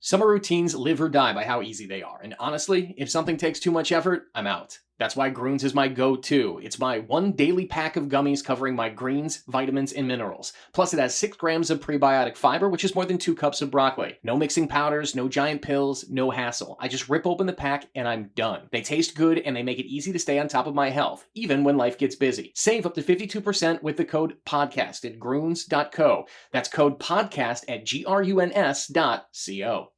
Summer routines live or die by how easy they are, and honestly, if something takes too much effort, I'm out. That's why Groons is my go-to. It's my one daily pack of gummies covering my greens, vitamins, and minerals. Plus, it has 6 grams of prebiotic fiber, which is more than 2 cups of broccoli. No mixing powders, no giant pills, no hassle. I just rip open the pack and I'm done. They taste good and they make it easy to stay on top of my health, even when life gets busy. Save up to 52% with the code PODCAST at Groons.co. That's code PODCAST at GRUNS.co.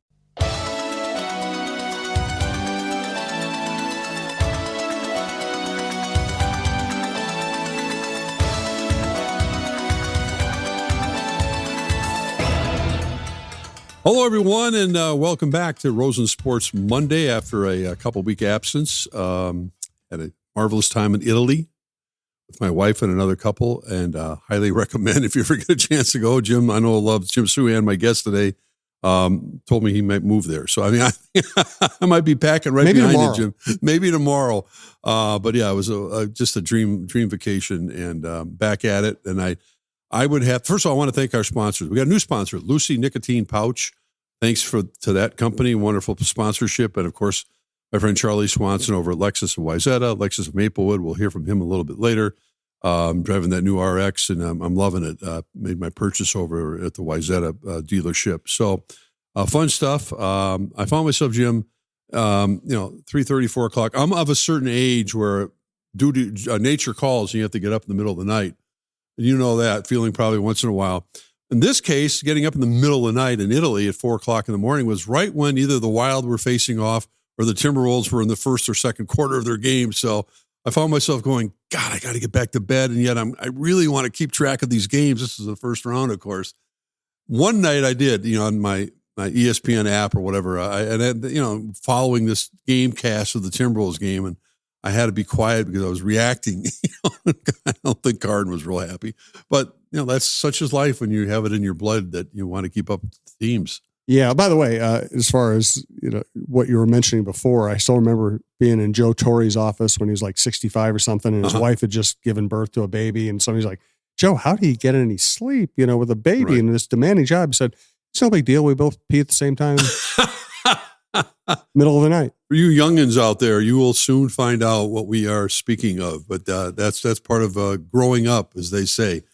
Hello, everyone, and welcome back to Rosen Sports Monday after a couple-week absence. Had a marvelous time in Italy with my wife and another couple, and highly recommend if you ever get a chance to go. Jim, I know loves Jim Souhan, my guest today, told me he might move there. So, I mean, I might be packing right behind you, Jim. Maybe tomorrow. But, yeah, it was just a dream vacation, and back at it. And I would have, first of all, I want to thank our sponsors. We got a new sponsor, Lucy Nicotine Pouch. Thanks to that company, wonderful sponsorship. And of course, my friend Charlie Swanson over at Lexus of Wayzata, Lexus of Maplewood. We'll hear from him a little bit later. Driving that new RX, and I'm loving it. Made my purchase over at the Wayzata dealership. So fun stuff. I found myself, Jim, 3:30, 4 o'clock. I'm of a certain age where due to nature calls, and you have to get up in the middle of the night. You know that feeling probably once in a while. In this case, getting up in the middle of the night in Italy at 4 o'clock in the morning was right when either the Wild were facing off or the Timberwolves were in the first or second quarter of their game. So I found myself going, God, I got to get back to bed. And yet I really want to keep track of these games. This is the first round, of course. One night I did, on my ESPN app or whatever, following this game cast of the Timberwolves game, and I had to be quiet because I was reacting. I don't think Carden was real happy, but that's such as life when you have it in your blood that you want to keep up with the teams. Yeah. By the way, as far as what you were mentioning before, I still remember being in Joe Torre's office when he was like 65 or something, and his wife had just given birth to a baby, and somebody's like, "Joe, how do you get any sleep? With a baby and this demanding job?" He said, "It's no big deal. We both pee at the same time." Middle of the night. For you youngins out there, you will soon find out what we are speaking of. But that's part of growing up, as they say.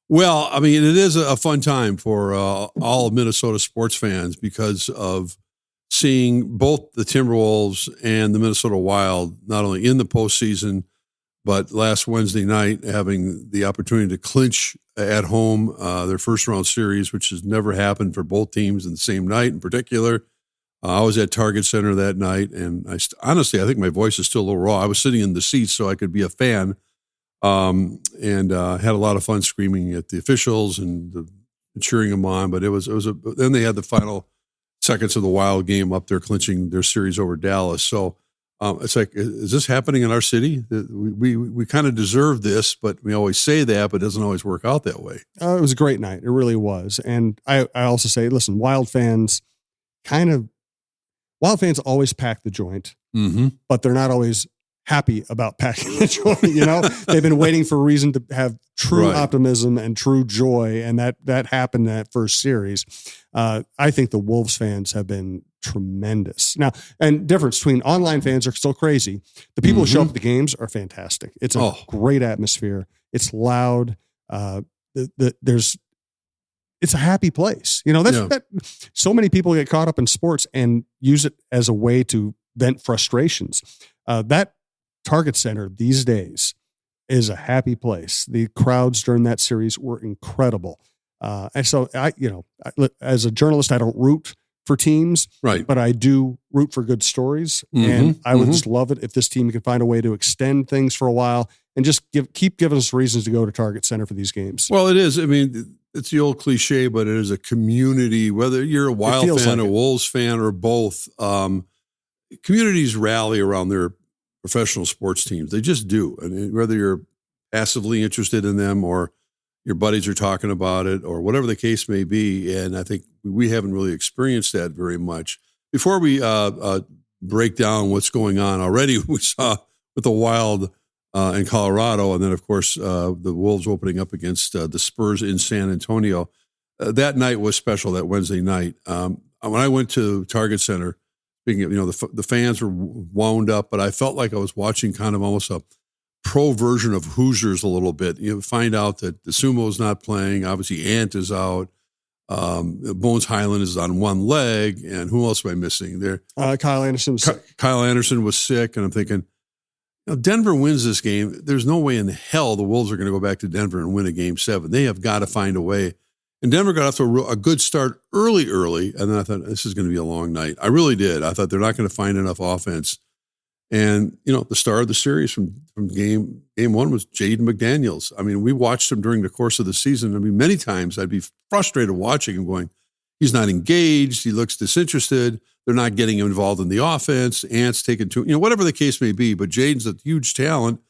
Well, I mean, it is a fun time for all of Minnesota sports fans because of seeing both the Timberwolves and the Minnesota Wild, not only in the postseason, but last Wednesday night having the opportunity to clinch at home their first round series, which has never happened for both teams in the same night in particular. I was at Target Center that night, and honestly, I think my voice is still a little raw. I was sitting in the seats so I could be a fan, and had a lot of fun screaming at the officials and cheering them on. But then they had the final seconds of the Wild game up there, clinching their series over Dallas. So it's like, is this happening in our city? We kind of deserve this, but we always say that, but it doesn't always work out that way. It was a great night. It really was. And I also say, listen, Wild fans always pack the joint, but they're not always happy about packing the joint. They've been waiting for a reason to have true optimism and true joy. And that happened in that first series. I think the Wolves fans have been tremendous. Now, and difference between online fans are still crazy. The people who show up at the games are fantastic. It's a great atmosphere. It's loud. It's a happy place. So many people get caught up in sports and use it as a way to vent frustrations. That Target Center these days is a happy place. The crowds during that series were incredible. And so as a journalist, I don't root for teams, right? But I do root for good stories. And I would just love it if this team could find a way to extend things for a while and just keep giving us reasons to go to Target Center for these games. Well, it is. I mean, it's the old cliche, but it is a community, whether you're a Wild fan, a Wolves fan, or both. Communities rally around their professional sports teams. They just do. I mean, whether you're passively interested in them or your buddies are talking about it or whatever the case may be. And I think we haven't really experienced that very much. Before we break down what's going on already, we saw with the Wild in Colorado, and then, of course, the Wolves opening up against the Spurs in San Antonio. That night was special, that Wednesday night. when I went to Target Center, speaking of, the fans were wound up, but I felt like I was watching kind of almost a pro version of Hoosiers a little bit. You find out that the Sumo's not playing. Obviously, Ant is out. Bones Highland is on one leg, and who else am I missing there? Kyle Anderson was sick. Kyle Anderson was sick, and I'm thinking, Denver wins this game. There's no way in hell the Wolves are going to go back to Denver and win a Game 7. They have got to find a way. And Denver got off to a good start early, and then I thought, this is going to be a long night. I really did. I thought they're not going to find enough offense. And, the star of the series from game one was Jaden McDaniels. I mean, we watched him during the course of the season. I mean, many times I'd be frustrated watching him going, he's not engaged. He looks disinterested. They're not getting him involved in the offense. Ant's taking whatever the case may be. But Jaden's a huge talent.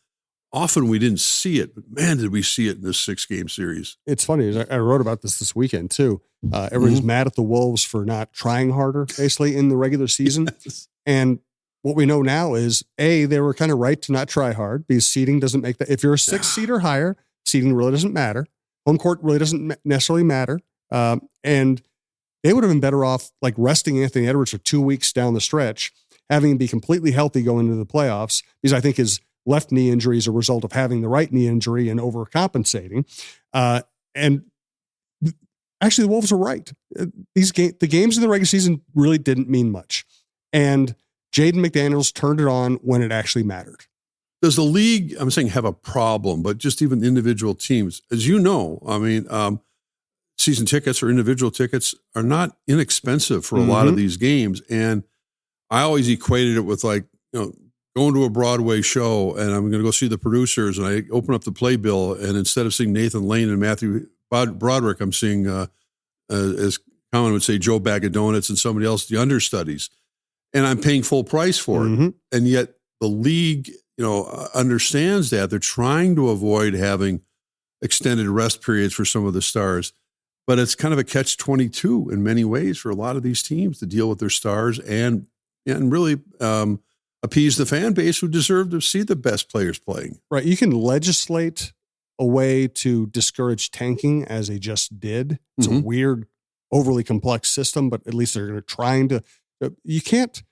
Often we didn't see it, but man, did we see it in this 6-game series. It's funny. I wrote about this weekend too. Everybody's mad at the Wolves for not trying harder, basically, in the regular season. Yes. And what we know now is, they were kind of right to not try hard because seeding doesn't make that. If you're a 6 seed or higher, seeding really doesn't matter. Home court really doesn't necessarily matter. And they would have been better off like resting Anthony Edwards for 2 weeks down the stretch, having him be completely healthy going into the playoffs, because I think his left knee injury is a result of having the right knee injury and overcompensating. And actually, the Wolves are right. The games in the regular season really didn't mean much. And Jaden McDaniels turned it on when it actually mattered. Does the league, I'm saying, have a problem, but just even individual teams, as you know, I mean, season tickets or individual tickets are not inexpensive for a lot of these games. And I always equated it with like, going to a Broadway show and I'm going to go see the producers, and I open up the playbill, and instead of seeing Nathan Lane and Matthew Broderick, I'm seeing, as Colin would say, Joe Bag of Donuts and somebody else, the understudies. And I'm paying full price for it. And yet the league, understands that. They're trying to avoid having extended rest periods for some of the stars. But it's kind of a catch-22 in many ways for a lot of these teams to deal with their stars and really appease the fan base who deserve to see the best players playing. Right. You can legislate a way to discourage tanking, as they just did. It's a weird, overly complex system, but at least they're trying to. You can't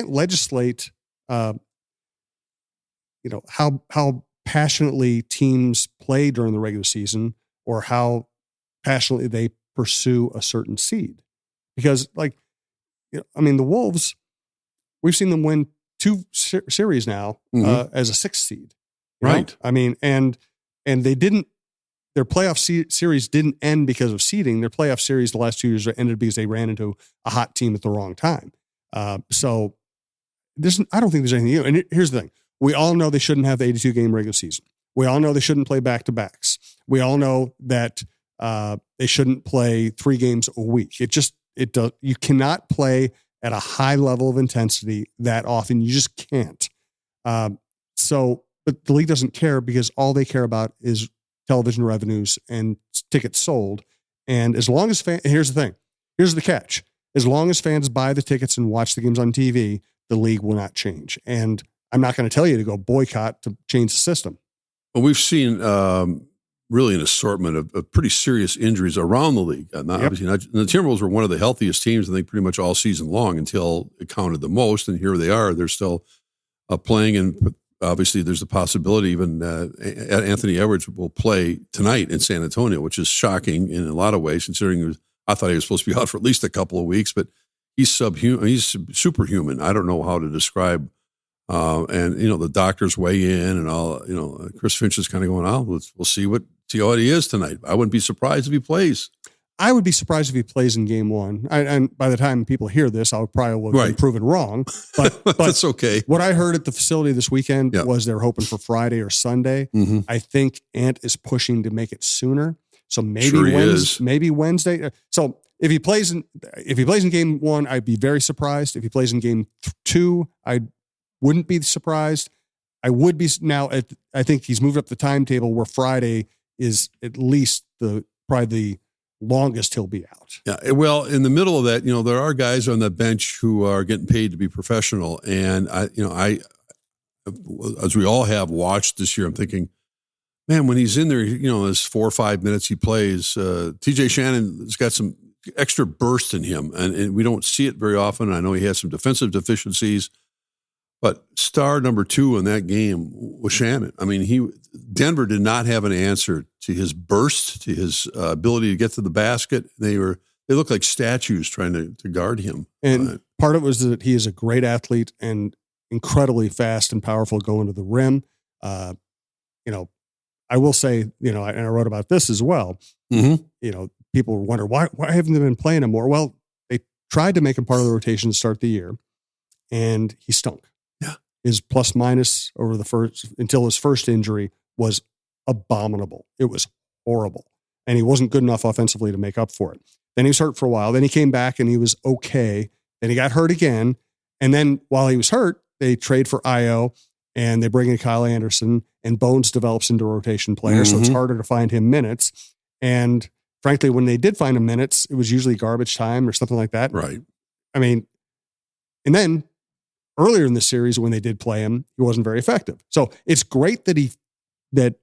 legislate, how passionately teams play during the regular season or how passionately they pursue a certain seed. Because the Wolves, we've seen them win 2 series now as a 6th seed. Right. And they didn't, their playoff series didn't end because of seeding. Their playoff series the last 2 years ended because they ran into a hot team at the wrong time. So I don't think there's anything new. And here's the thing. We all know they shouldn't have the 82-game regular season. We all know they shouldn't play back-to-backs. We all know that they shouldn't play 3 games a week. You cannot play at a high level of intensity that often. You just can't. But the league doesn't care, because all they care about is television revenues and tickets sold. And as long as here's the thing. Here's the catch. As long as fans buy the tickets and watch the games on TV, the league will not change. And I'm not going to tell you to go boycott to change the system. Well, we've seen really an assortment of pretty serious injuries around the league. Obviously, the Timberwolves were one of the healthiest teams, I think, pretty much all season long until it counted the most. And here they are. They're still playing, and obviously there's a possibility even Anthony Edwards will play tonight in San Antonio, which is shocking in a lot of ways, considering I thought he was supposed to be out for at least a couple of weeks, but he's subhuman. He's superhuman. I don't know how to describe. And the doctors weigh in and all. Chris Finch is kind of going, we'll see how he is tonight. I wouldn't be surprised if he plays. I would be surprised if he plays in game 1. And by the time people hear this, I'll probably have been proven wrong. But that's okay. What I heard at the facility this weekend was they're hoping for Friday or Sunday. I think Ant is pushing to make it sooner. So maybe Wednesday. So if he plays in game 1, I'd be very surprised. If he plays in game 2, I wouldn't be surprised. I would be now. I think he's moved up the timetable where Friday is at least probably the longest he'll be out. Yeah. Well, in the middle of that, there are guys on the bench who are getting paid to be professional, and I, as we all have watched this year, I'm thinking, man, when he's in there, his 4 or 5 minutes he plays, TJ Shannon's got some extra burst in him, and we don't see it very often. I know he has some defensive deficiencies, but star number 2 in that game was Shannon. I mean, Denver did not have an answer to his burst, to his ability to get to the basket. They looked like statues trying to guard him. And part of it was that he is a great athlete and incredibly fast and powerful going to the rim. I will say, and I wrote about this as well. Mm-hmm. People wonder why haven't they been playing him more? Well, they tried to make him part of the rotation to start the year, and he stunk. Yeah, his plus minus until his first injury was abominable. It was horrible, and he wasn't good enough offensively to make up for it. Then he was hurt for a while. Then he came back and he was okay. Then he got hurt again, and then while he was hurt, they trade for Io. And they bring in Kyle Anderson, and Bones develops into a rotation player. So it's harder to find him minutes. And frankly, when they did find him minutes, it was usually garbage time or something like that. Right. I mean, and then earlier in the series, when they did play him, he wasn't very effective. So it's great that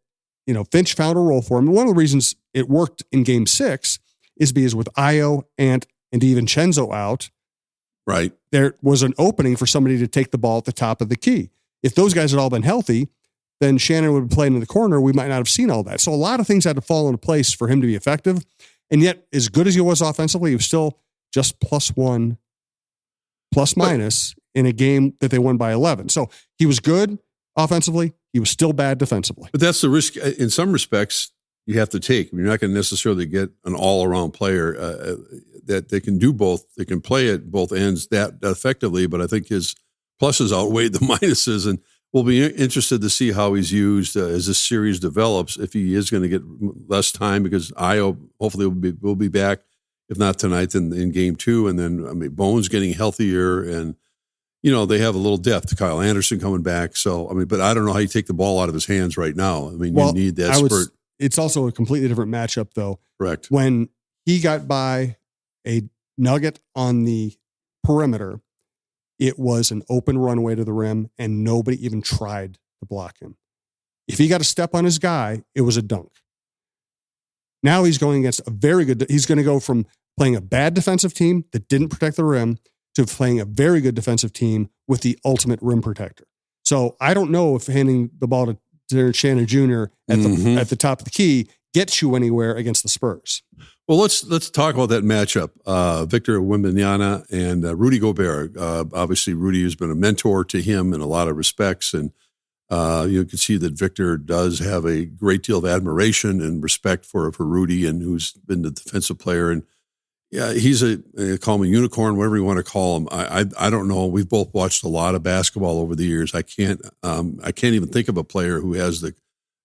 Finch found a role for him. And one of the reasons it worked in game 6 is because with Io, Ant, and DiVincenzo out, right, there was an opening for somebody to take the ball at the top of the key. If those guys had all been healthy, then Shannon would have played in the corner. We might not have seen all that. So a lot of things had to fall into place for him to be effective. And yet, as good as he was offensively, he was still just +1, plus minus in a game that they won by 11. So he was good offensively. He was still bad defensively. But that's the risk in some respects you have to take. I mean, you're not going to necessarily get an all-around player that they can do both. They can play at both ends that effectively, but I think his pluses outweighed the minuses, and we'll be interested to see how he's used as this series develops, if he is going to get less time, because Io hopefully will be back, if not tonight, then in game 2. And then, Bones getting healthier, and, they have a little depth. Kyle Anderson coming back. So, but I don't know how you take the ball out of his hands right now. You need that spurt. It's also a completely different matchup, though. Correct. When he got by a Nugget on the perimeter, it was an open runway to the rim, and nobody even tried to block him. If he got a step on his guy, it was a dunk. Now he's going against he's going to go from playing a bad defensive team that didn't protect the rim to playing a very good defensive team with the ultimate rim protector. So I don't know if handing the ball to Terrence Shannon Jr. at the top of the key gets you anywhere against the Spurs. Well, let's talk about that matchup. Victor Wembanyama and Rudy Gobert. Obviously, Rudy has been a mentor to him in a lot of respects, and you can see that Victor does have a great deal of admiration and respect for Rudy, and who's been the defensive player. And yeah, he's call him a unicorn, whatever you want to call him. I don't know. We've both watched a lot of basketball over the years. I can't even think of a player who has the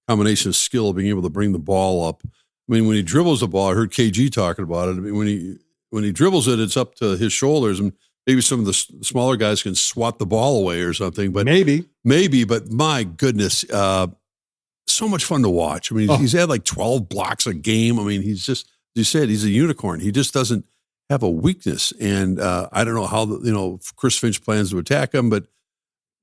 combination of skill of being able to bring the ball up. When he dribbles the ball, I heard KG talking about it. When he dribbles it, it's up to his shoulders, and maybe some of the smaller guys can swat the ball away or something. But maybe. But my goodness, so much fun to watch. He's had like 12 blocks a game. He's just, as you said, he's a unicorn. He just doesn't have a weakness, and I don't know how Chris Finch plans to attack him, but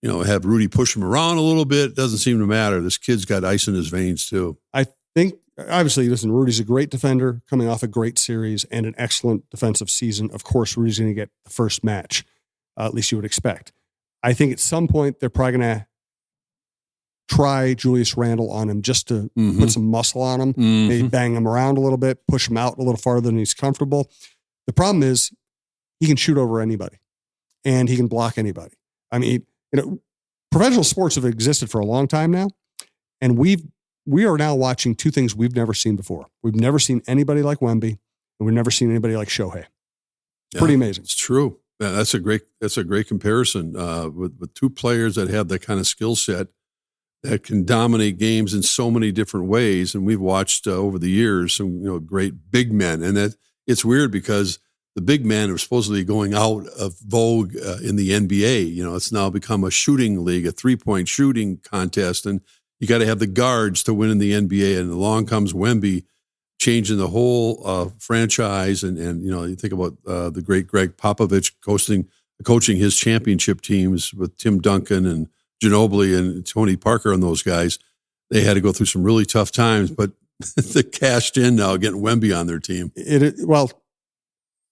have Rudy push him around a little bit. It doesn't seem to matter. This kid's got ice in his veins too. I think. Obviously, listen, Rudy's a great defender coming off a great series and an excellent defensive season. Of course, Rudy's going to get the first match, at least you would expect. I think at some point they're probably going to try Julius Randle on him just to put some muscle on him, maybe bang him around a little bit, push him out a little farther than he's comfortable. The problem is he can shoot over anybody, and he can block anybody. Professional sports have existed for a long time now, and we are now watching two things we've never seen before. We've never seen anybody like Wemby, and we've never seen anybody like Shohei. Pretty amazing. It's true. Yeah, that's a great comparison with two players that have that kind of skill set that can dominate games in so many different ways. And we've watched over the years some great big men, and that it's weird because the big men are supposedly going out of vogue in the NBA. It's now become a shooting league, a 3-point shooting contest, and you got to have the guards to win in the NBA, and along comes Wemby, changing the whole franchise. And you think about the great Greg Popovich coaching his championship teams with Tim Duncan and Ginobili and Tony Parker and those guys. They had to go through some really tough times, but they cashed in now, getting Wemby on their team.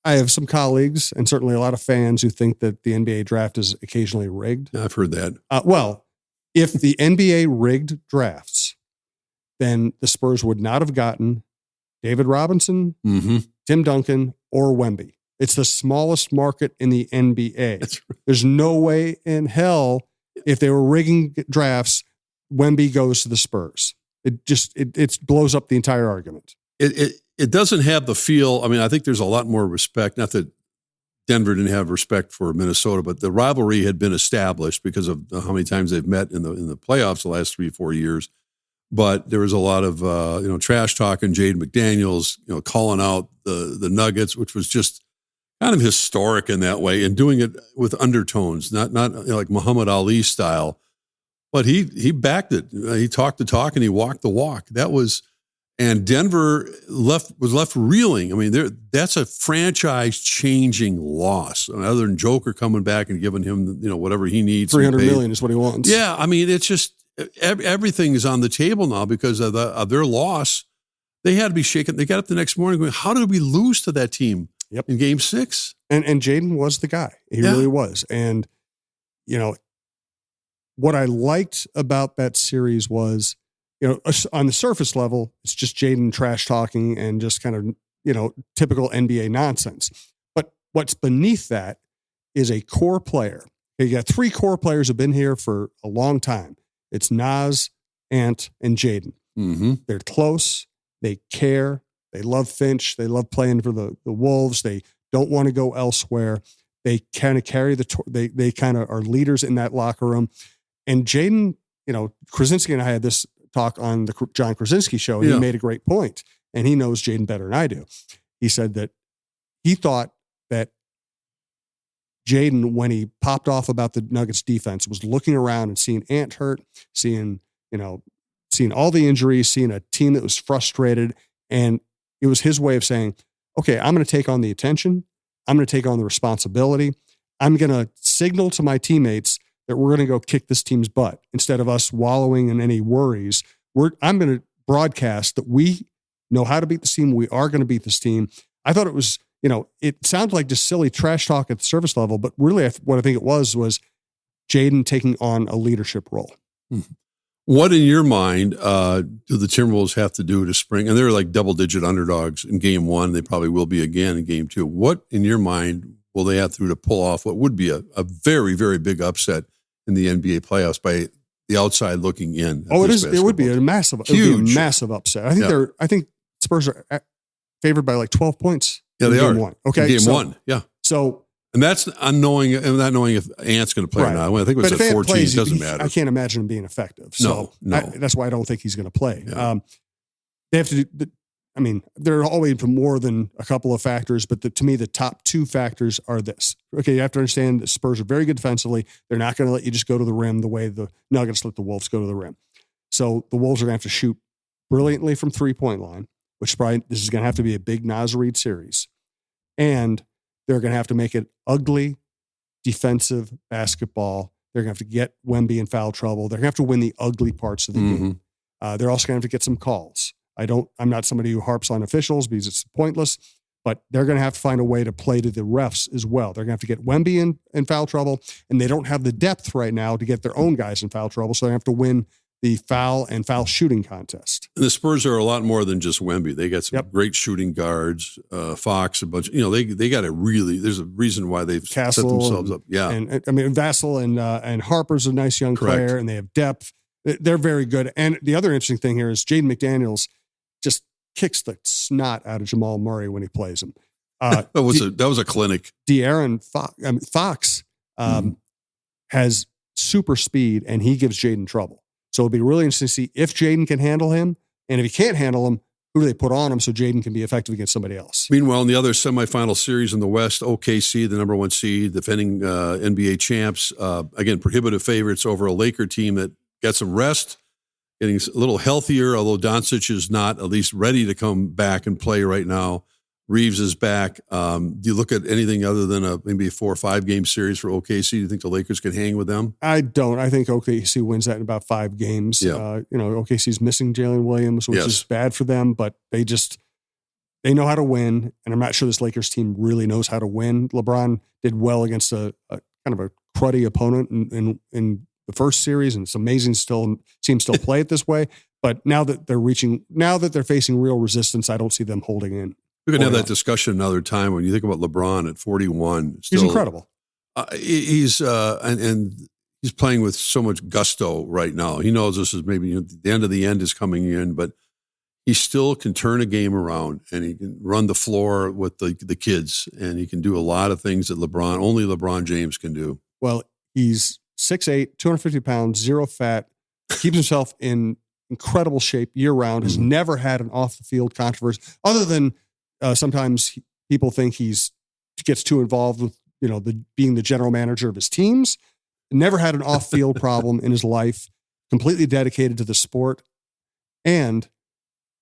I have some colleagues and certainly a lot of fans who think that the NBA draft is occasionally rigged. I've heard that. Well, if the NBA rigged drafts, then the Spurs would not have gotten David Robinson, Tim Duncan, or Wemby. It's the smallest market in the NBA. That's right. There's no way in hell, if they were rigging drafts, Wemby goes to the Spurs. It blows up the entire argument. It doesn't have the feel. I mean, I think there's a lot more respect. Not that Denver didn't have respect for Minnesota, but the rivalry had been established because of how many times they've met in the playoffs the last 3-4 years. But there was a lot of trash talking, Jaden McDaniels, calling out the Nuggets, which was just kind of historic in that way, and doing it with undertones, not like Muhammad Ali style. But he backed it. He talked the talk and he walked the walk. And Denver was left reeling. I mean, that's a franchise-changing loss. Other than Joker coming back and giving him, whatever he needs. $300 million is what he wants. Yeah, I mean, it's just everything is on the table now because of their loss. They had to be shaken. They got up the next morning going, "How did we lose to that team in Game 6?" And Jaden was the guy. He really was. And what I liked about that series was, on the surface level, it's just Jaden trash talking and just kind of, typical NBA nonsense. But what's beneath that is a core player. You got 3 core players who have been here for a long time. It's Naz, Ant, and Jaden. Mm-hmm. They're close. They care. They love Finch. They love playing for the Wolves. They don't want to go elsewhere. They kind of carry they kind of are leaders in that locker room. And Jaden, Krasinski and I had this talk on the John Krasinski show, and he made a great point. And he knows Jaden better than I do. He said that he thought that Jaden, when he popped off about the Nuggets defense, was looking around and seeing Ant hurt, seeing all the injuries, seeing a team that was frustrated. And it was his way of saying, okay, I'm going to take on the attention. I'm going to take on the responsibility. I'm going to signal to my teammates that we're going to go kick this team's butt instead of us wallowing in any worries. I'm going to broadcast that we know how to beat this team. We are going to beat this team. I thought it was, it sounds like just silly trash talk at the surface level, but really what I think it was Jaden taking on a leadership role. What in your mind do the Timberwolves have to do to spring? And they're like double-digit underdogs in Game 1. They probably will be again in Game 2. What in your mind will they have to do to pull off what would be a very, very big upset in the NBA playoffs by the outside looking in? It would be a massive, upset. I think Spurs are favored by like 12 points. Yeah, they are. Game 1. Okay, Game 1. Yeah. So. And that's unknowing, and not knowing if Ant's going to play or not. I think it was at 14. It doesn't matter. I can't imagine him being effective. So no. That's why I don't think he's going to play. Yeah. They have to do. There are always more than a couple of factors, but to me, the top 2 factors are this. Okay, you have to understand the Spurs are very good defensively. They're not going to let you just go to the rim the way the Nuggets let the Wolves go to the rim. So the Wolves are going to have to shoot brilliantly from 3-point line, which this is going to have to be a big Naz Reid series. And they're going to have to make it ugly defensive basketball. They're going to have to get Wemby in foul trouble. They're going to have to win the ugly parts of the game. They're also going to have to get some calls. I'm not somebody who harps on officials because it's pointless, but they're going to have to find a way to play to the refs as well. They're going to have to get Wemby in foul trouble, and they don't have the depth right now to get their own guys in foul trouble, so they have to win the foul and foul shooting contest. And the Spurs are a lot more than just Wemby. They got some great shooting guards, Fox, a bunch. They got there's a reason why they've set themselves up. Yeah. And Vassell and Harper's a nice young player, and they have depth. They're very good. And the other interesting thing here is Jaden McDaniels just kicks the snot out of Jamal Murray when he plays him. That was a clinic. De'Aaron Fox has super speed, and he gives Jaden trouble. So it'll be really interesting to see if Jaden can handle him. And if he can't handle him, who do they put on him so Jaden can be effective against somebody else? Meanwhile, in the other semifinal series in the West, OKC, the number 1 seed, defending NBA champs, again, prohibitive favorites over a Laker team that got some rest, getting a little healthier, although Doncic is not at least ready to come back and play right now. Reeves is back. Do you look at anything other than maybe a 4 or 5 game series for OKC? Do you think the Lakers can hang with them? I don't. I think OKC wins that in about 5 games. Yeah. OKC's missing Jalen Williams, which is bad for them, but they just they know how to win, and I'm not sure this Lakers team really knows how to win. LeBron did well against a kind of a cruddy opponent in the first series, and it's amazing teams still play it this way. But now that they're facing real resistance, I don't see them holding in. We can have that discussion another time. When you think about LeBron at 41, he's incredible. He's playing with so much gusto right now. He knows this is maybe the end of the end is coming in, but he still can turn a game around, and he can run the floor with the kids, and he can do a lot of things that only LeBron James can do. Well, he's 6'8", 250 pounds, zero fat, keeps himself in incredible shape year round, has never had an off the field controversy other than sometimes people think he gets too involved with, being the general manager of his teams. Never had an off field problem in his life, completely dedicated to the sport, and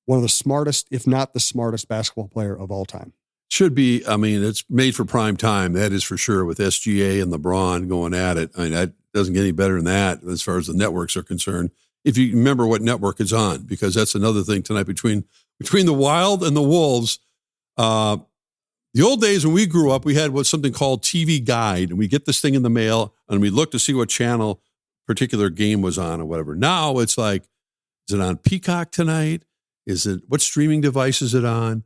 one of the smartest, if not the smartest basketball player of all time. Should be. I mean, it's made for prime time. That is for sure, with SGA and LeBron going at it. I mean, that doesn't get any better than that as far as the networks are concerned. If you remember what network it's on, because that's another thing tonight between the Wild and the Wolves. The old days when we grew up, we had something called TV Guide, and we get this thing in the mail, and we look to see what channel particular game was on or whatever. Now it's like, is it on Peacock tonight? What streaming device is it on?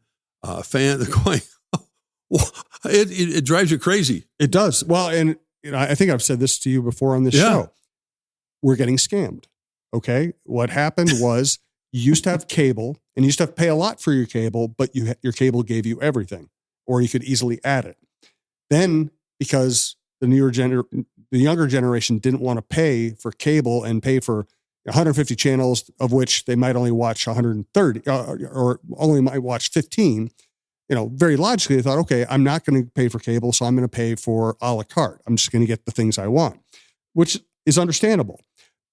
It drives you crazy. It does. Well, and I think I've said this to you before on this show. We're getting scammed. Okay. What happened was you used to have cable, and you used to have to pay a lot for your cable, but your cable gave you everything, or you could easily add it. Then, because the younger generation didn't want to pay for cable and pay for 150 channels, of which they might only watch 130 or only might watch 15, very logically they thought, okay, I'm not going to pay for cable, so I'm going to pay for a la carte. I'm just going to get the things I want, which is understandable.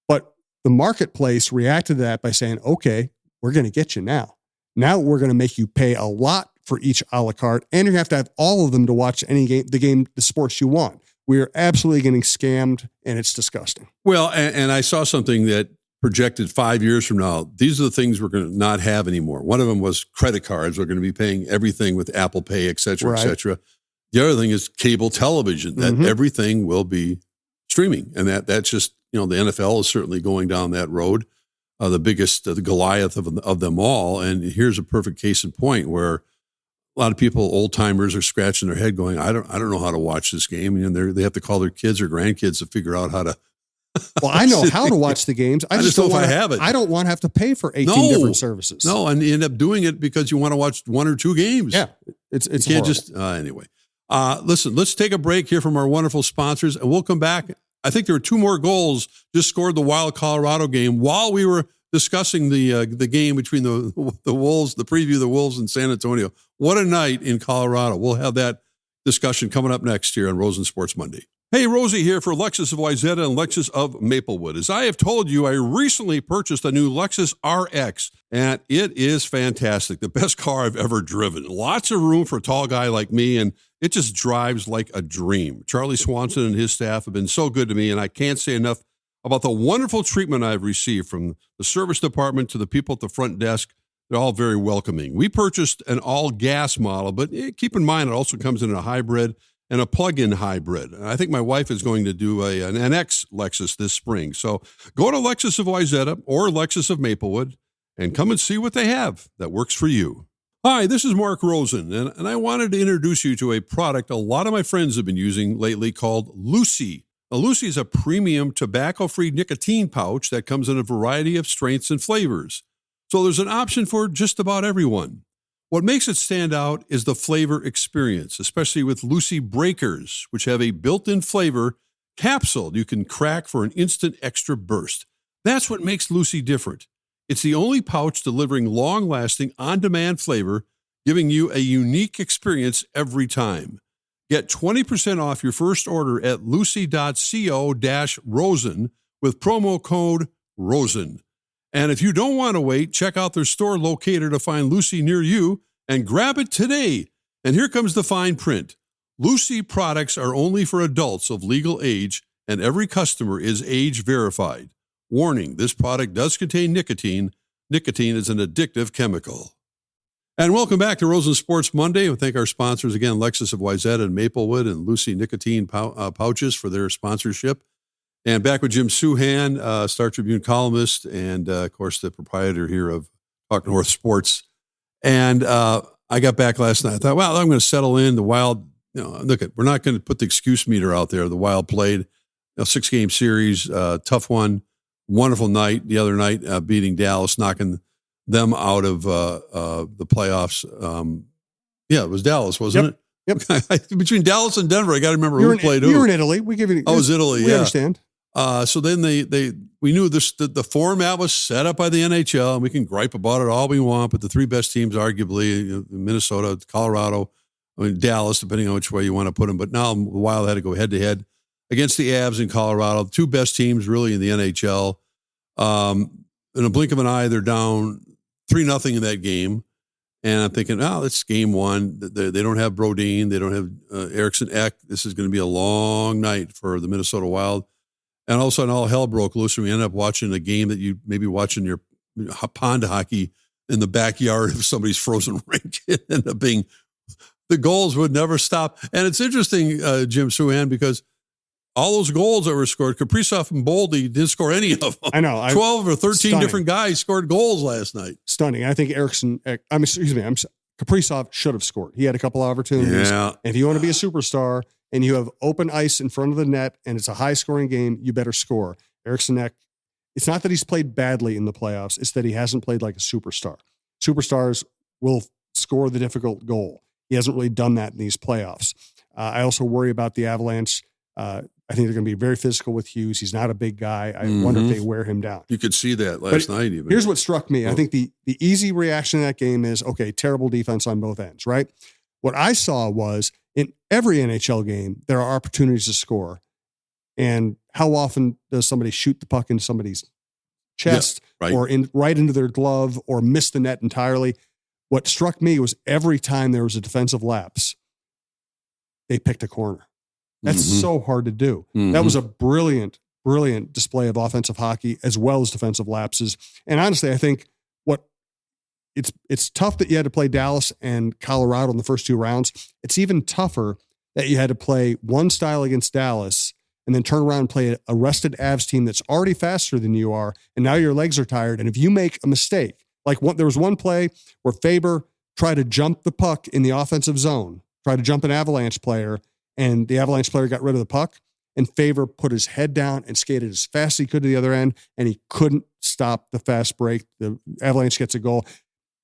But the marketplace reacted to that by saying, okay, we're going to get you now. Now we're going to make you pay a lot for each a la carte, and you have to have all of them to watch the sports you want. We are absolutely getting scammed, and it's disgusting. Well, and I saw something that projected 5 years from now, these are the things we're going to not have anymore. One of them was credit cards. We're going to be paying everything with Apple Pay, et cetera, et cetera. The other thing is cable television, that everything will be streaming. And that's just, the NFL is certainly going down that road, the biggest, the Goliath of them all. And here's a perfect case in point where a lot of people, old timers, are scratching their head going, I don't know how to watch this game. And they have to call their kids or grandkids to figure out how to. Well, I know how to watch the games. I just don't know if I have it. I don't want to have to pay for 18 different services. No, and you end up doing it because you want to watch one or two games. Yeah, it's you can't just anyway. Listen, let's take a break here from our wonderful sponsors, and we'll come back. I think there were 2 more goals just scored the Wild Colorado game while we were discussing the game between the Wolves, the preview of the Wolves in San Antonio. What a night in Colorado. We'll have that discussion coming up next here on Rosen Sports Monday. Hey, Rosie here for Lexus of Wayzata and Lexus of Maplewood. As I have told you, I recently purchased a new Lexus RX, and it is fantastic. The best car I've ever driven. Lots of room for a tall guy like me, and it just drives like a dream. Charlie Swanson and his staff have been so good to me, and I can't say enough about the wonderful treatment I've received from the service department to the people at the front desk. They're all very welcoming. We purchased an all-gas model, but keep in mind it also comes in a hybrid and a plug-in hybrid. I think my wife is going to do an NX Lexus this spring. So go to Lexus of Wayzata or Lexus of Maplewood and come and see what they have that works for you. Hi, this is Mark Rosen, and I wanted to introduce you to a product a lot of my friends have been using lately called Lucy. Now, Lucy is a premium tobacco-free nicotine pouch that comes in a variety of strengths and flavors. So there's an option for just about everyone. What makes it stand out is the flavor experience, especially with Lucy Breakers, which have a built-in flavor capsule you can crack for an instant extra burst. That's what makes Lucy different. It's the only pouch delivering long-lasting, on-demand flavor, giving you a unique experience every time. Get 20% off your first order at lucy.co-rosen with promo code ROSEN. And if you don't want to wait, check out their store locator to find Lucy near you and grab it today. And here comes the fine print. Lucy products are only for adults of legal age, and every customer is age verified. Warning, this product does contain nicotine. Nicotine is an addictive chemical. And welcome back to Rosen Sports Monday. We thank our sponsors again, Lexus of Wayzata and Maplewood and Lucy Nicotine Pouches for their sponsorship. And back with Jim Souhan, Star Tribune columnist, and of course the proprietor here of Talk North Sports. And I got back last night. I thought, well, I'm going to settle in. The Wild, we're not going to put the excuse meter out there. The Wild played a 6-game series, tough one, wonderful night. The other night, beating Dallas, knocking them out of the playoffs. It was Dallas, wasn't it? Yep. Between Dallas and Denver, I got to remember who played who. You were in Italy. We give you. Oh, it was Italy. We yeah. Understand. So then we knew the format was set up by the NHL, and we can gripe about it all we want. But the three best teams, arguably, Minnesota, Colorado, Dallas, depending on which way you want to put them. But now the Wild had to go head to head against the Avs in Colorado. Two best teams really in the NHL. In a blink of an eye, they're down 3-0 in that game. And I'm thinking, it's game one. They don't have Brodin. They don't have Eriksson Ek. This is going to be a long night for the Minnesota Wild. And all of a sudden, all hell broke loose, and we ended up watching a game that you maybe watching your pond hockey in the backyard of somebody's frozen rink. It ended up being the goals would never stop. And it's interesting, Jim Souhan, because all those goals that were scored, Kaprizov and Boldy didn't score any of them. I know. 12 or 13 different guys scored goals last night. Stunning. I think Kaprizov should have scored. He had a couple of opportunities. Yeah. And if you want to be a superstar and you have open ice in front of the net and it's a high-scoring game, you better score. Eriksson Ek, it's not that he's played badly in the playoffs. It's that he hasn't played like a superstar. Superstars will score the difficult goal. He hasn't really done that in these playoffs. I also worry about the Avalanche. I think they're going to be very physical with Hughes. He's not a big guy. I wonder if they wear him down. You could see that last night even. Here's what struck me. I think the easy reaction to that game is, okay, terrible defense on both ends, right? What I saw was in every NHL game, there are opportunities to score. And how often does somebody shoot the puck into somebody's chest or right into their glove or miss the net entirely? What struck me was every time there was a defensive lapse, they picked a corner. That's so hard to do. That was a brilliant display of offensive hockey as well as defensive lapses. And honestly, I think it's tough that you had to play Dallas and Colorado in the first two rounds. It's even tougher that you had to play one style against Dallas and then turn around and play a rested Avs team that's already faster than you are, and now your legs are tired. And if you make a mistake, there was one play where Faber tried to jump the puck in the offensive zone, tried to jump an Avalanche player, and the Avalanche player got rid of the puck, and Faber put his head down and skated as fast as he could to the other end, and he couldn't stop the fast break. The Avalanche gets a goal.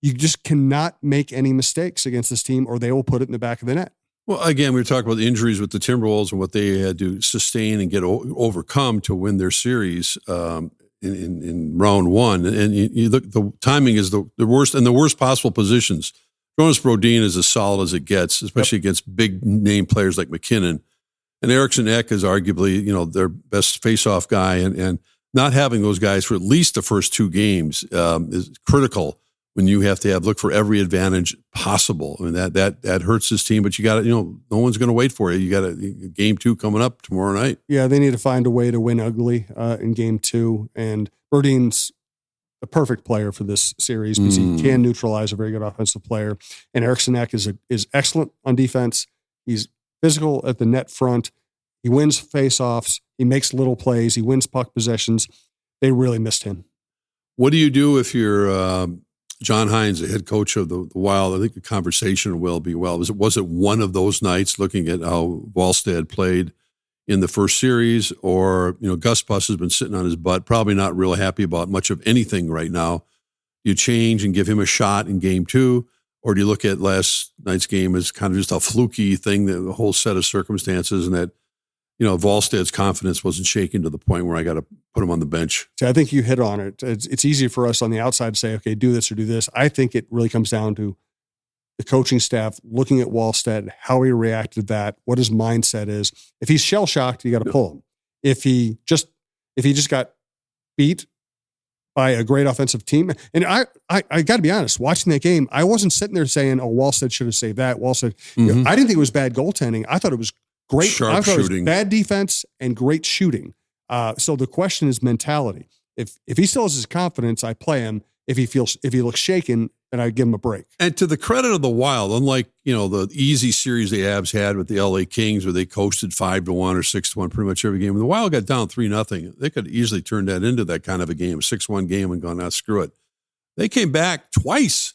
You just cannot make any mistakes against this team, or they will put it in the back of the net. Well, again, we were talking about the injuries with the Timberwolves and what they had to sustain and get overcome to win their series in round one. And you look, the timing is the worst, and the worst possible positions. Jonas Brodin is as solid as it gets, especially against big name players like McKinnon. And Eriksson Ek is arguably, their best face-off guy. And not having those guys for at least the first two games is critical when you have to look for every advantage possible. I mean, that hurts this team, but you got to, no one's going to wait for you. You got game two coming up tomorrow night. Yeah, they need to find a way to win ugly in game two. And Brodin's the perfect player for this series because he can neutralize a very good offensive player. And Eriksson Ek is excellent on defense. He's physical at the net front. He wins faceoffs. He makes little plays. He wins puck possessions. They really missed him. What do you do if you're John Hines, the head coach of the Wild? I think the conversation will be, was it one of those nights looking at how Wallstedt played in the first series, or, Gus Bus has been sitting on his butt, probably not real happy about much of anything right now. You change and give him a shot in game two, or do you look at last night's game as kind of just a fluky thing, the whole set of circumstances, and that, Wallstedt's confidence wasn't shaken to the point where I got to put him on the bench? So I think you hit on it. It's easy for us on the outside to say, okay, do this or do this. I think it really comes down to the coaching staff looking at Wallstedt, how he reacted to that, what his mindset is. If he's shell-shocked, you got to pull him. If he just got beat by a great offensive team, and I got to be honest, watching that game, I wasn't sitting there saying, "Oh, Wallstedt should have saved that." Wallstedt, I didn't think it was bad goaltending. I thought it was great. Sharp shooting, bad defense, and great shooting. So the question is mentality. If he still has his confidence, I play him. If he looks shaken, then I'd give them a break. And to the credit of the Wild, unlike, the easy series the Avs had with the LA Kings where they coasted 5-1 or 6-1 pretty much every game. When the Wild got down 3-0, they could easily turn that into that kind of a game, 6-1 game, and gone, screw it. They came back twice,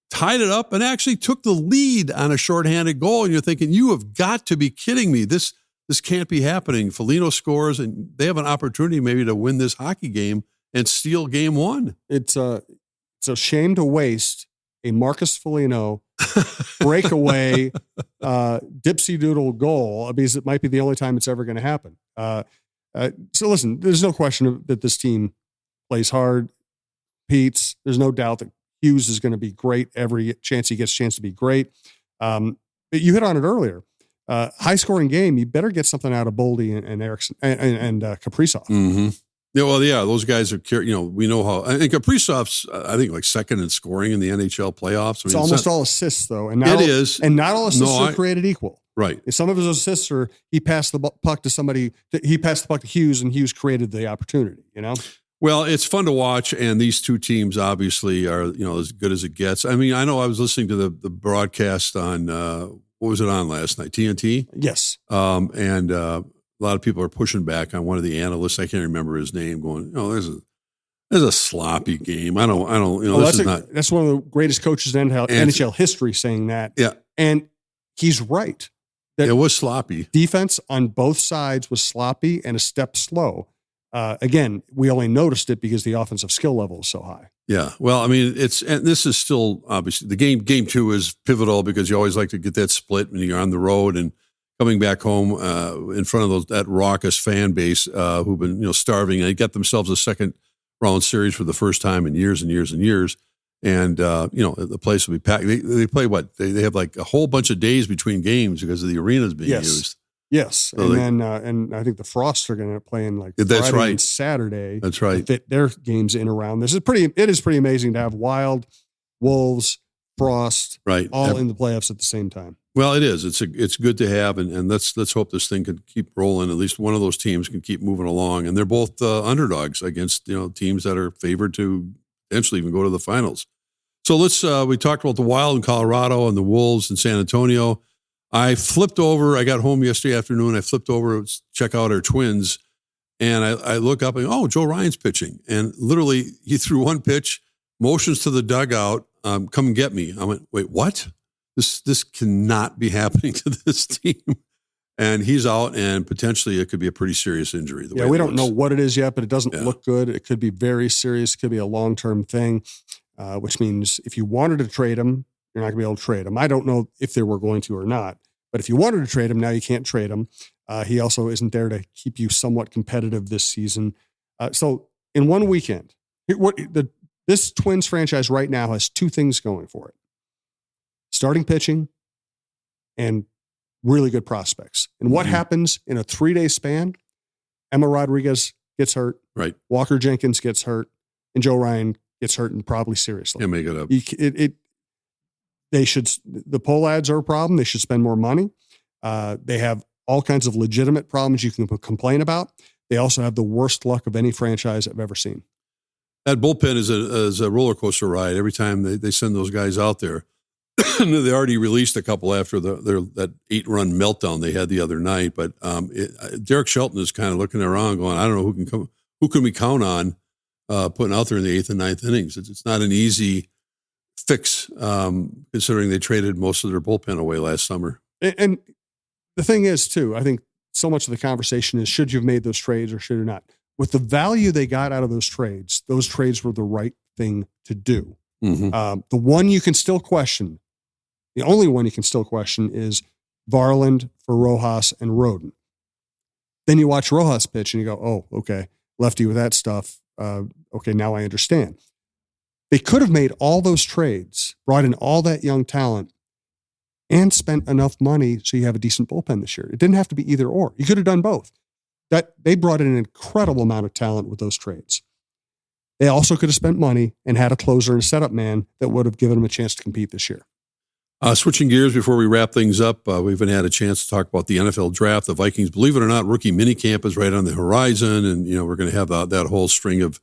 tied it up, and actually took the lead on a shorthanded goal. And you're thinking, you have got to be kidding me. This can't be happening. Foligno scores, and they have an opportunity maybe to win this hockey game and steal game one. It's a shame to waste a Marcus Foligno breakaway dipsy doodle goal because it might be the only time it's ever going to happen. So listen, there's no question that this team plays hard, competes. There's no doubt that Hughes is going to be great every chance he gets a chance to be great. But you hit on it earlier. High scoring game, you better get something out of Boldy and Erickson and Kaprizov. Mm-hmm. Yeah, those guys are, we know how. And Kaprizov's, I think, like second in scoring in the NHL playoffs. It's almost all assists, though. And it is. And not all assists are created equal. Right. Some of his assists are, he passed the puck to somebody, he passed the puck to Hughes, and Hughes created the opportunity, Well, it's fun to watch, and these two teams obviously are, as good as it gets. I mean, I know I was listening to the broadcast on, what was it on last night? TNT? Yes. And a lot of people are pushing back on one of the analysts. I can't remember his name. Going, there's a sloppy game. I don't. That's one of the greatest coaches in NHL history saying that. Yeah, and he's right. It was sloppy. Defense on both sides was sloppy and a step slow. Again, we only noticed it because the offensive skill level is so high. Yeah. Well, I mean, and this is still obviously the game 2 is pivotal because you always like to get that split when you're on the road and coming back home in front of that raucous fan base who've been starving. They got themselves a second round series for the first time in years and years and years. And the place will be packed. They play what? They have like a whole bunch of days between games because of the arenas being used. Yes, so and I think the Frosts are going to play in that's Friday right. and Saturday. That's right. To fit their games in around. It is pretty amazing to have Wild, Wolves, Frost, all in the playoffs at the same time. Well, it is. It's good to have, and let's hope this thing can keep rolling. At least one of those teams can keep moving along, and they're both underdogs against teams that are favored to eventually even go to the finals. So we talked about the Wild in Colorado and the Wolves in San Antonio. I flipped over. I got home yesterday afternoon. I flipped over to check out our Twins, and I look up and Joe Ryan's pitching, and literally he threw one pitch, motions to the dugout, come and get me. I went, wait, what? This cannot be happening to this team. And he's out, and potentially it could be a pretty serious injury. We don't know what it is yet, but it doesn't look good. It could be very serious. It could be a long-term thing, which means if you wanted to trade him, you're not going to be able to trade him. I don't know if they were going to or not, but if you wanted to trade him, now you can't trade him. He also isn't there to keep you somewhat competitive this season. So in one weekend, this Twins franchise right now has two things going for it. Starting pitching and really good prospects. And what happens in a 3-day span? Emma Rodriguez gets hurt. Right. Walker Jenkins gets hurt. And Joe Ryan gets hurt, and probably seriously. Yeah, make it up. The poll ads are a problem. They should spend more money. They have all kinds of legitimate problems you can complain about. They also have the worst luck of any franchise I've ever seen. That bullpen is a roller coaster ride every time they send those guys out there. They already released a couple after that 8-run meltdown they had the other night. But Derek Shelton is kind of looking around going, I don't know who can we count on putting out there in the 8th and 9th innings. It's not an easy fix considering they traded most of their bullpen away last summer. And the thing is, too, I think so much of the conversation is should you have made those trades or should you not? With the value they got out of those trades were the right thing to do. Mm-hmm. The one you can still question, the only one you can still question is Varland for Rojas and Roden. Then you watch Rojas pitch and you go, oh, okay, lefty with that stuff. Okay, now I understand. They could have made all those trades, brought in all that young talent, and spent enough money so you have a decent bullpen this year. It didn't have to be either or. You could have done both. They brought in an incredible amount of talent with those trades. They also could have spent money and had a closer and a setup man that would have given them a chance to compete this year. Switching gears before we wrap things up, we haven't had a chance to talk about the NFL draft. The Vikings, believe it or not, rookie minicamp is right on the horizon, and we're going to have that whole string of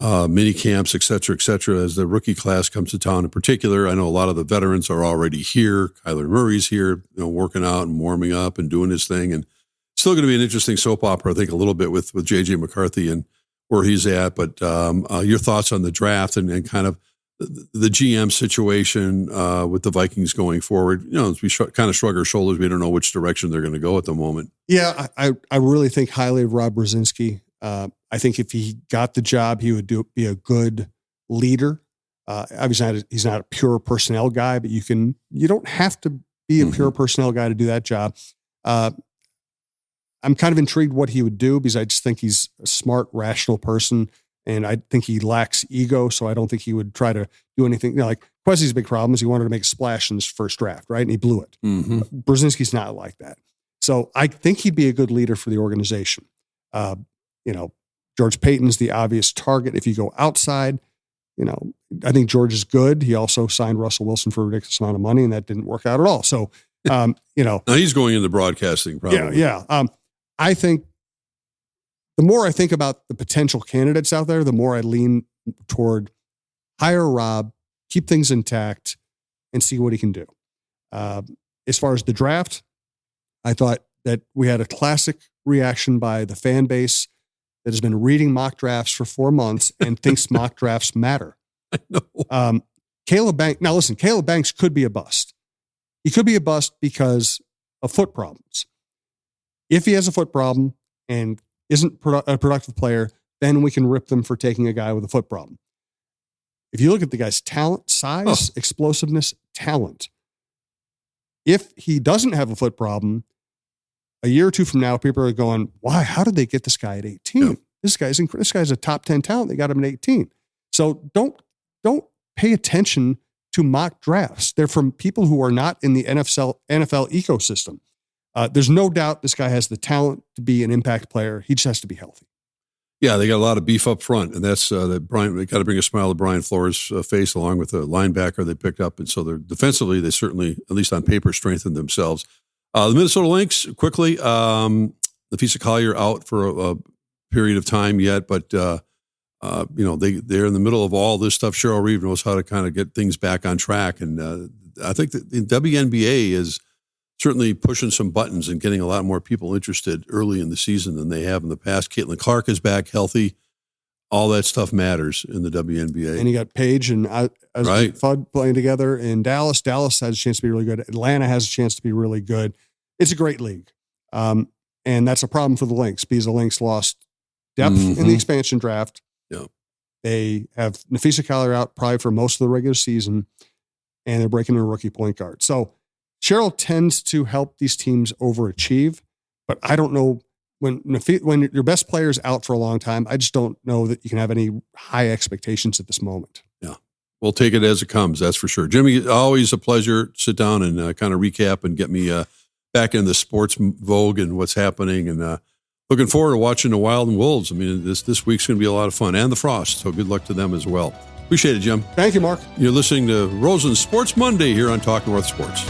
mini camps, et cetera, as the rookie class comes to town in particular. I know a lot of the veterans are already here. Kyler Murray's here, working out and warming up and doing his thing. And still going to be an interesting soap opera, I think, a little bit with J.J. McCarthy and where he's at. But your thoughts on the draft and kind of the GM situation with the Vikings going forward. As we kind of shrug our shoulders, we don't know which direction they're going to go at the moment. Yeah, I really think highly of Rob Brzezinski. I think if he got the job, he would be a good leader. Obviously, he's not a pure personnel guy, but you don't have to be a pure personnel guy to do that job. I'm kind of intrigued what he would do because I just think he's a smart, rational person, and I think he lacks ego. So I don't think he would try to do anything. Like Kwesi's big problem is he wanted to make a splash in his first draft, right? And he blew it. Brzezinski's not like that. So I think he'd be a good leader for the organization. George Payton's the obvious target. If you go outside, I think George is good. He also signed Russell Wilson for a ridiculous amount of money, and that didn't work out at all. So, now he's going into broadcasting, probably. Yeah. I think the more I think about the potential candidates out there, the more I lean toward hire Rob, keep things intact, and see what he can do. As far as the draft, I thought that we had a classic reaction by the fan base that has been reading mock drafts for 4 months and thinks mock drafts matter. I know. Caleb Banks could be a bust. He could be a bust because of foot problems. If he has a foot problem and isn't a productive player, then we can rip them for taking a guy with a foot problem. If you look at the guy's talent, size, explosiveness, talent, if he doesn't have a foot problem, a year or two from now, people are going, why? How did they get this guy at 18? Yeah. This guy's a top 10 talent. They got him at 18. So don't pay attention to mock drafts. They're from people who are not in the NFL ecosystem. There's no doubt this guy has the talent to be an impact player. He just has to be healthy. Yeah, they got a lot of beef up front, and that's that Brian. They got to bring a smile to Brian Flores' face, along with the linebacker they picked up, and so they're defensively. They certainly, at least on paper, strengthened themselves. The Minnesota Lynx, quickly, Nafisa Collier out for a period of time yet, but they're in the middle of all this stuff. Cheryl Reeve knows how to kind of get things back on track, and I think that the WNBA is certainly pushing some buttons and getting a lot more people interested early in the season than they have in the past. Caitlin Clark is back healthy. All that stuff matters in the WNBA. And you got Paige and Fudd playing together in Dallas. Dallas has a chance to be really good. Atlanta has a chance to be really good. It's a great league. And that's a problem for the Lynx because the Lynx lost depth in the expansion draft. Yeah. They have Nafisa Collier out probably for most of the regular season, and they're breaking in a rookie point guard. So Cheryl tends to help these teams overachieve, but I don't know when your best player is out for a long time. I just don't know that you can have any high expectations at this moment. Yeah, we'll take it as it comes. That's for sure. Jimmy, always a pleasure. Sit down and kind of recap and get me back in the sports vogue and what's happening. And looking forward to watching the Wild and Wolves. I mean, this week's going to be a lot of fun, and the Frost. So good luck to them as well. Appreciate it, Jim. Thank you, Mark. You're listening to Rosen Sports Monday here on Talk North Sports.